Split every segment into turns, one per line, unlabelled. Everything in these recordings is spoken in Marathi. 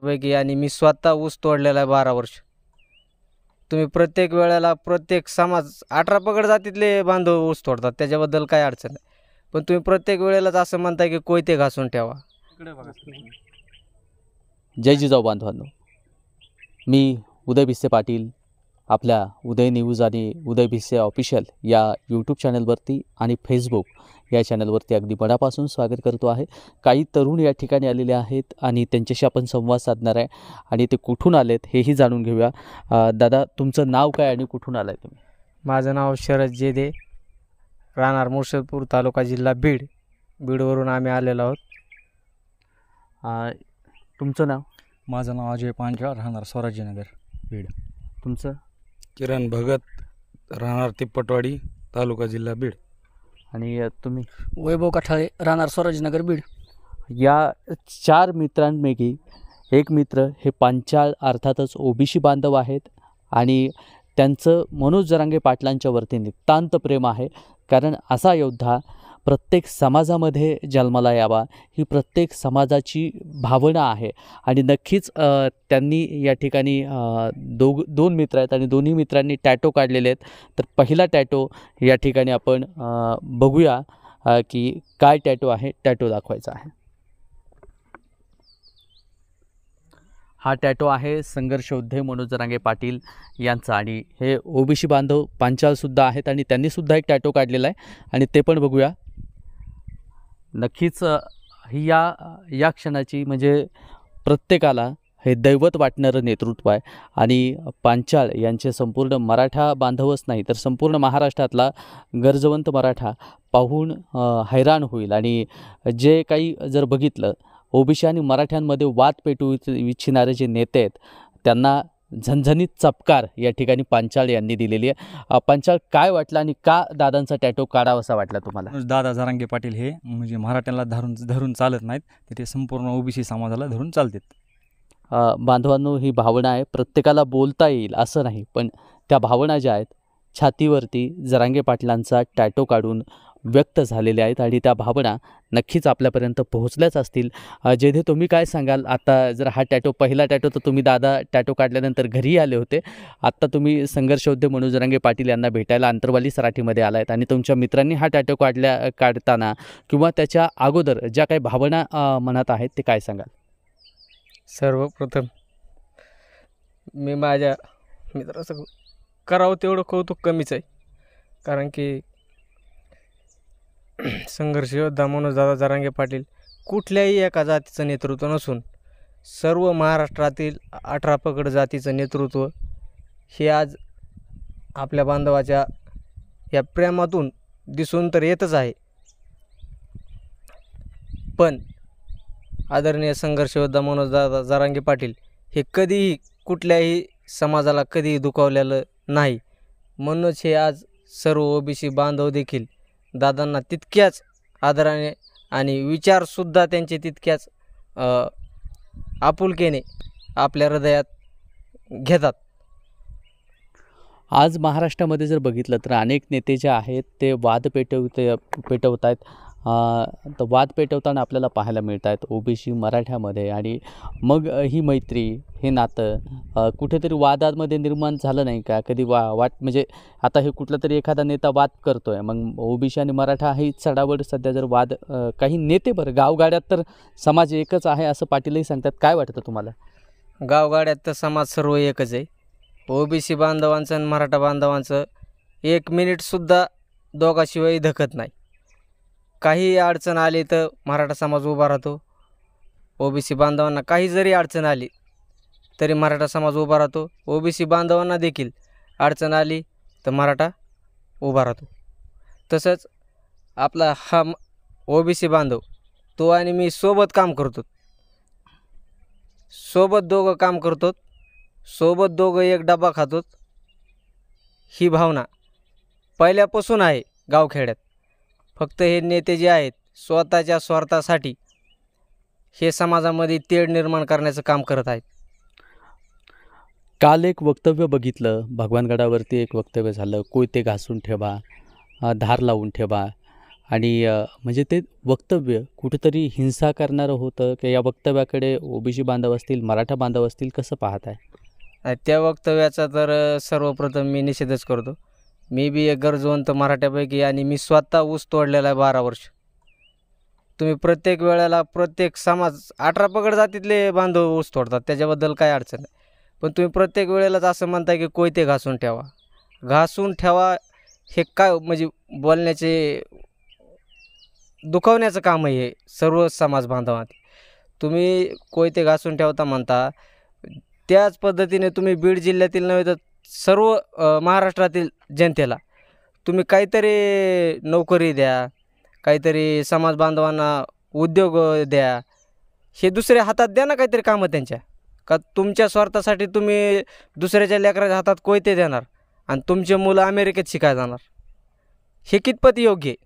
पैकी आणि मी स्वतः ऊस तोडलेला आहे 12 वर्ष. तुम्ही प्रत्येक वेळेला प्रत्येक समाज 18 पगड जातीतले बांधव ऊस तोडतात, त्याच्याबद्दल काय अडचण नाही. पण तुम्ही प्रत्येक वेळेलाच असं म्हणताय की कोयते घासून ठेवा.
जय जिजाऊ बांधवांनो, मी उदय भिसे पाटील आपल्या उदय न्यूज आणि उदय भिसे ऑफिशियल या यूट्यूब चॅनलवरती आणि फेसबुक या चॅनलवरती अगदी मनापासून स्वागत करतो आहे. काही तरुण या ठिकाणी आलेले आहेत आणि त्यांच्याशी आपण संवाद साधणार आहे आणि ते कुठून आलेत हेही जाणून घेऊया. दादा, तुमचं नाव काय आणि कुठून आलाय तुम्ही?
माझं नाव शरद जेदे, राहणार मुर्शदपूर, तालुका जिल्हा बीड. बीडवरून आम्ही आलेलो आहोत.
तुमचं नाव?
माझं नाव अजय पांढरा, राहणार स्वराज्यनगर बीड.
तुमचं?
किरण भगत, राहणार तिप्पटवाडी, तालुका जिल्हा बीड.
आणि तुम्ही?
वैभव कठाळे, राहणार स्वराज्यनगर बीड.
या 4 मित्रांपैकी एक मित्र हे पांचाळ अर्थातच ओबीसी बांधव आहेत आणि त्यांचं मनोज जरांगे पाटलांच्या वरती नितांत प्रेम आहे. कारण असा योद्धा प्रत्येक समाजामध्ये जन्माला यावा ही प्रत्येक समाजाची भावना आहे. आणि नक्कीच त्यांनी या ठिकाणी 2 मित्र आहेत आणि दोन्ही मित्रांनी टॅटो काढलेले आहेत. तर पहिला टॅटो या ठिकाणी आपण बघूया की काय टॅटो आहे. टॅटो दाखवायचा आहे. हा टॅटो आहे संघर्ष योद्धे मनोज जरांगे पाटील यांचा आणि हे ओबीसी बांधव पांचाळसुद्धा आहेत आणि त्यांनीसुद्धा एक टॅटो काढलेला आहे आणि ते पण बघूया. नक्कीच ही या क्षणाची म्हणजे प्रत्येकाला हे दैवत वाटणारं नेतृत्व आहे. आणि पांचाळ यांचे संपूर्ण मराठा बांधवच नाही तर संपूर्ण महाराष्ट्रातला गरजवंत मराठा पाहून हैराण होईल. आणि जे काही जर बघितलं, ओबीसी आणि मराठ्यांमध्ये वाद पेटू इच्छिणारे जे नेते आहेत त्यांना झणझणीत चपकार या ठिकाणी पांचाळ यांनी दिलेली आहे. पांचाळ, काय वाटलं आणि का दादांचा टॅटो काढावासा वाटला तुम्हाला?
दादा जरांगे पाटील हे म्हणजे मराठ्यांना धरून चालत नाहीत, तर ते संपूर्ण ओबीसी समाजाला धरून चालतात.
बांधवांनो, ही भावना आहे. प्रत्येकाला बोलता येईल असं नाही, पण त्या भावना ज्या आहेत छातीवरती जरांगे पाटलांचा टॅटो काढून व्यक्त झालेले आहेत आणि त्या भावना नक्कीच आपल्यापर्यंत पोहोचल्याच असतील. जेथे तुम्ही काय सांगाल? आता जर हा टॅटो पहिला टॅटो तर तुम्ही दादा टॅटो काढल्यानंतर घरी आले होते. आत्ता तुम्ही संघर्ष योद्धे मनोज जरांगे पाटील यांना भेटायला अंतरवाली सराठीमध्ये आला आहेत आणि तुमच्या मित्रांनी हा टॅटो काढताना किंवा त्याच्या अगोदर ज्या काही भावना मनात आहेत ते काय सांगाल?
सर्वप्रथम मी माझ्या मित्राचं करावं तेवढं कौतुक कमीच आहे. कारण की संघर्ष योद्धा मनोजदादा जरांगे पाटील कुठल्याही एका जातीचं नेतृत्व नसून सर्व महाराष्ट्रातील 18 पगड जातीचं नेतृत्व हे आज आपल्या बांधवाच्या या प्रेमातून दिसून तर येतच आहे. पण आदरणीय संघर्ष योद्धा मनोजदादा जरांगे पाटील हे कधीही कुठल्याही समाजाला कधीही दुखावलेलं नाही. म्हणूनच हे आज सर्व ओबीसी बांधव देखील दादांना तितक्याच आदराने आणि विचारसुद्धा त्यांचे तितक्याच आपुलकीने आपल्या हृदयात घेतात.
आज महाराष्ट्रामध्ये जर बघितलं तर अनेक नेते जे आहेत ते वाद पेटवत आहेत. तर वाद पेटवताना आपल्याला पाहायला मिळत आहेत ओबीसी मराठ्यामध्ये. आणि मग ही मैत्री, हे नातं कुठेतरी वादामध्ये निर्माण झालं नाही का? कधी म्हणजे आता हे कुठला तरी एखादा नेता वाद करतो आहे, मग ओबीसी आणि मराठा ही चढावड सध्या जर वाद काही नेते, बरं गावगाड्यात तर समाज एकच आहे असं पाटीलही सांगतात. काय वाटतं तुम्हाला?
गावगाड्यात तर समाज सर्व एकच आहे. ओबीसी बांधवांचं आणि मराठा बांधवांचं 1 मिनिटसुद्धा दोघाशिवाय धकत नाही. काही अडचण आली तर मराठा समाज उभा राहतो. ओबीसी बांधवांना काही जरी अडचण आली तरी मराठा समाज उभा राहतो. ओबीसी बांधवांना देखील अडचण आली तर मराठा उभा राहतो. तसंच आपला हा ओबीसी बांधव, तो आणि मी सोबत काम करतो, सोबत दोघं काम करतो, सोबत दोघं एक डबा खातो. ही भावना पहिल्यापासून आहे गावखेड्यात. फक्त हे नेते जे आहेत स्वतःच्या स्वार्थासाठी हे समाजामध्ये तेढ निर्माण करण्याचं काम करत आहेत.
काल एक वक्तव्य बघितलं, भगवानगडावरती एक वक्तव्य झालं, कोयते घासून ठेवा, धार लावून ठेवा. आणि म्हणजे ते वक्तव्य कुठेतरी हिंसा करणारं होतं की या वक्तव्याकडे ओबीसी बांधव असतील, मराठा बांधव असतील, कसं पाहत आहे?
त्या वक्तव्याचा तर सर्वप्रथम मी निषेधच करतो. मी बी एक गरजवंत मराठ्यापैकी आणि मी स्वतः ऊस तोडलेला आहे 12 वर्ष. तुम्ही प्रत्येक वेळेला प्रत्येक समाज 18 पगड जातीतले बांधव ऊस तोडतात, त्याच्याबद्दल काय अडचण नाही. पण तुम्ही प्रत्येक वेळेलाच असं म्हणताय की कोयते घासून ठेवा. घासून ठेवा हे काय म्हणजे बोलण्याचे दुखावण्याचं काम आहे हे सर्व समाज बांधवात. तुम्ही कोयते घासून ठेवता म्हणता, त्याच पद्धतीने तुम्ही बीड जिल्ह्यातील नव्हे तर सर्व महाराष्ट्रातील जनतेला तुम्ही काहीतरी नोकरी द्या, काहीतरी समाज बांधवांना उद्योग द्या. हे दुसऱ्या हातात द्या ना काहीतरी कामं त्यांच्या. का तुमच्या स्वार्थासाठी तुम्ही दुसऱ्याच्या लेकराच्या हातात कोयते देणार आणि तुमचे मुलं अमेरिकेत शिकायला जाणार? हे कितपत योग्य आहे?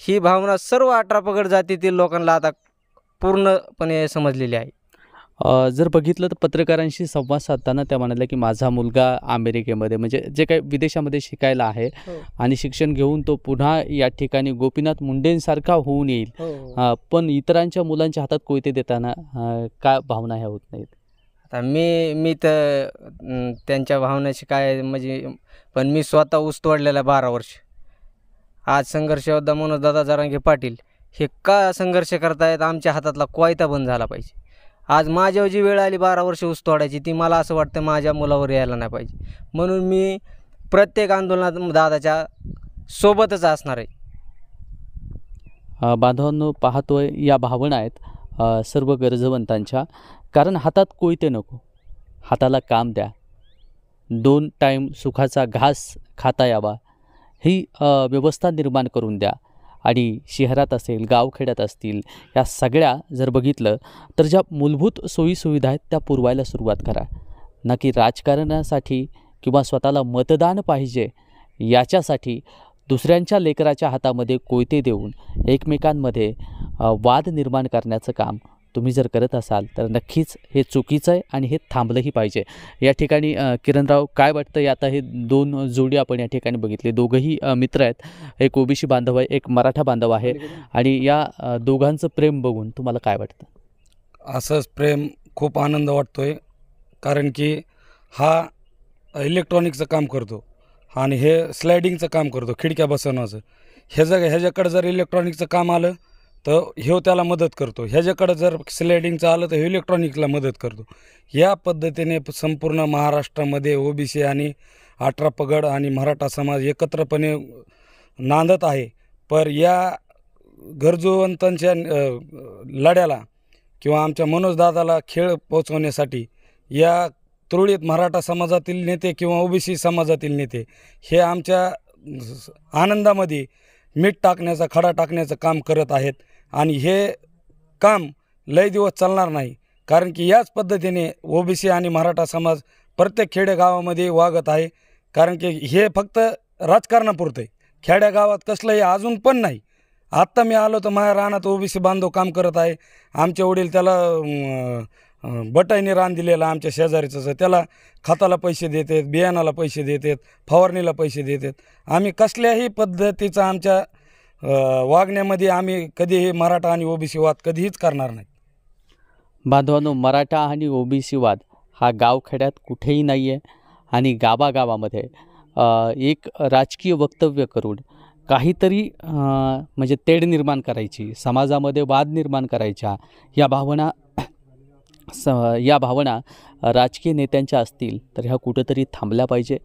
ही भावना सर्व 18 पगड जातीतील लोकांना आता पूर्णपणे समजलेली आहे.
जर बघितलं तर पत्रकारांशी संवाद साधताना त्या म्हणाल्या की माझा मुलगा अमेरिकेमध्ये म्हणजे जे काही विदेशामध्ये शिकायला आहे आणि शिक्षण घेऊन तो पुन्हा या ठिकाणी गोपीनाथ मुंडेंसारखा होऊन येईल. पण इतरांच्या मुलांच्या हातात कोयते देताना काय भावना ह्या होत नाहीत?
आता मी तर त्यांच्या भावनेची काय म्हणजे, पण मी स्वतः ऊस तोडलेला 12 वर्ष. आज संघर्ष योद्धा मनोजदादा जरांगे पाटील हे का संघर्ष करतायत? आमच्या हातातला कोयता बंद झाला पाहिजे. आज माझ्यावर जी वेळ आली 12 वर्ष ऊस तोडायची, ती मला असं वाटतं माझ्या मुलावर यायला नाही पाहिजे. म्हणून मी प्रत्येक आंदोलनात दादाच्या सोबतच असणार आहे.
बांधवांनो, पाहतोय या भावना आहेत सर्व गरजवंतांच्या. कारण हातात कोयते नको, हाताला काम द्या, 2 टाईम सुखाचा घास खाता यावा ही व्यवस्था निर्माण करून द्या. आणि शहरात असेल, गावखेड्यात असतील, या सगळ्या जर बघितलं तर ज्या मूलभूत सोयीसुविधा आहेत त्या पुरवायला सुरुवात करा. ना की राजकारणासाठी किंवा स्वतःला मतदान पाहिजे याच्यासाठी दुसऱ्यांच्या लेकराच्या हातामध्ये कोयते देऊन एकमेकांमध्ये वाद निर्माण करण्याचं काम तुम्ही जर करत असाल तर नक्कीच हे चुकीचं आहे आणि हे थांबलंही पाहिजे. या ठिकाणी किरणराव, काय वाटतं? आता हे 2 जोडी आपण या ठिकाणी बघितले, दोघंही मित्र आहेत. एक ओबीसी बांधव आहे, एक मराठा बांधव आहे. आणि या दोघांचं प्रेम बघून तुम्हाला काय वाटतं?
असंच प्रेम खूप आनंद वाटतोय. कारण की हा इलेक्ट्रॉनिकचं काम करतो आणि हे स्लायडिंगचं काम करतो, खिडक्या बसवण्याचं. ह्याच्याकडं जर इलेक्ट्रॉनिकचं काम आलं तर ह्यो त्याला मदत करतो, ह्याच्याकडं जर स्लायडिंगचं आलं तर ह्यो इलेक्ट्रॉनिकला मदत करतो. या पद्धतीने संपूर्ण महाराष्ट्रामध्ये ओबीसी आणि 18 पगड आणि मराठा समाज एकत्रपणे नांदत आहे. पण या गरजूवंतांच्या लढ्याला किंवा आमच्या मनोजदादाला खेळ पोचवण्यासाठी या तुरळीत मराठा समाजातील नेते किंवा ओबीसी समाजातील नेते हे आमच्या आनंदामध्ये मीठ टाकण्याचा, खडा टाकण्याचं काम करत आहेत. आणि हे काम लय दिवस चालणार नाही. कारण की याच पद्धतीने ओबीसी आणि मराठा समाज प्रत्येक खेडेगावामध्ये वागत आहे. कारण की हे फक्त राजकारणापुरतं आहे, खेड्यागावात कसलंही अजून पण नाही. आत्ता मी आलो तर माझ्या रानात ओबीसी बांधव काम करत आहे. आमचे वडील त्याला बटाईने रान दिलेलं आमच्या शेजारीचं, त्याला खताला पैसे देतात, बियाणाला पैसे देतात, फवारणीला पैसे देतात. आम्ही कसल्याही पद्धतीचा आमच्या वागण्यामध्ये आम्ही कधीही मराठा आणि ओबीसी वाद कधीच करणार नाही.
बांधवांनो, मराठा आणि ओबीसी वाद हा गावखेड्यात कुठेही नाही आहे. आणि गावागावामध्ये एक राजकीय वक्तव्य करून काहीतरी म्हणजे तेढ निर्माण करायची, समाजामध्ये वाद निर्माण करायच्या या भावना राजकीय नेत्यांच्या असतील तर ह्या कुठंतरी थांबल्या पाहिजे.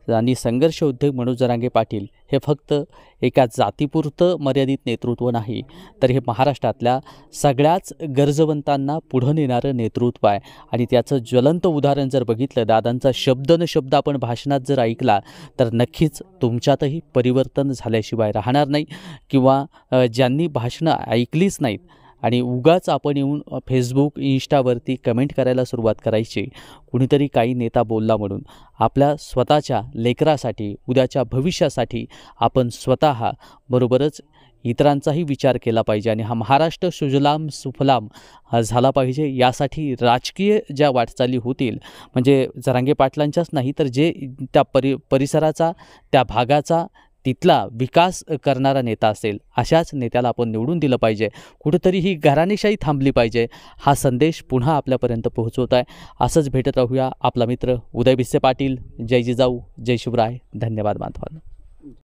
आणि संघर्ष उद्योग मनोज जरांगे पाटील हे फक्त एका जातीपुरतं मर्यादित नेतृत्व नाही, तर हे महाराष्ट्रातल्या सगळ्याच गरजवंतांना पुढं नेणारं नेतृत्व आहे. आणि त्याचं ज्वलंत उदाहरण जर बघितलं, दादांचा शब्द न शब्द आपण भाषणात जर ऐकला तर नक्कीच तुमच्यातही परिवर्तन झाल्याशिवाय राहणार नाही. किंवा ज्यांनी भाषणं ऐकलीच नाहीत आणि उगाच आपण येऊन फेसबुक, इंस्टावरती कमेंट करायला सुरुवात करायची, कुणीतरी काही नेता बोलला म्हणून, आपल्या स्वतःच्या लेकरासाठी, उद्याच्या भविष्यासाठी आपण स्वतः बरोबरच इतरांचाही विचार केला पाहिजे. आणि हा महाराष्ट्र सुजलाम सुफलाम झाला पाहिजे. यासाठी राजकीय ज्या वाटचाली होतील, म्हणजे जरांगे पाटलांच्याच नाही तर जे त्या परिसराचा, त्या भागाचा, तिथला विकास करणारा नेता असेल अशाच नेत्याला आपण निवडून दिलं पाहिजे. कुठंतरी ही घराणेशाही थांबली पाहिजे हा संदेश पुन्हा आपल्यापर्यंत पोहोचवत आहे. असंच भेटत राहूया. आपला मित्र उदय भिसे पाटील. जय जिजाऊ, जय शिवराय. धन्यवाद बांधवांनो.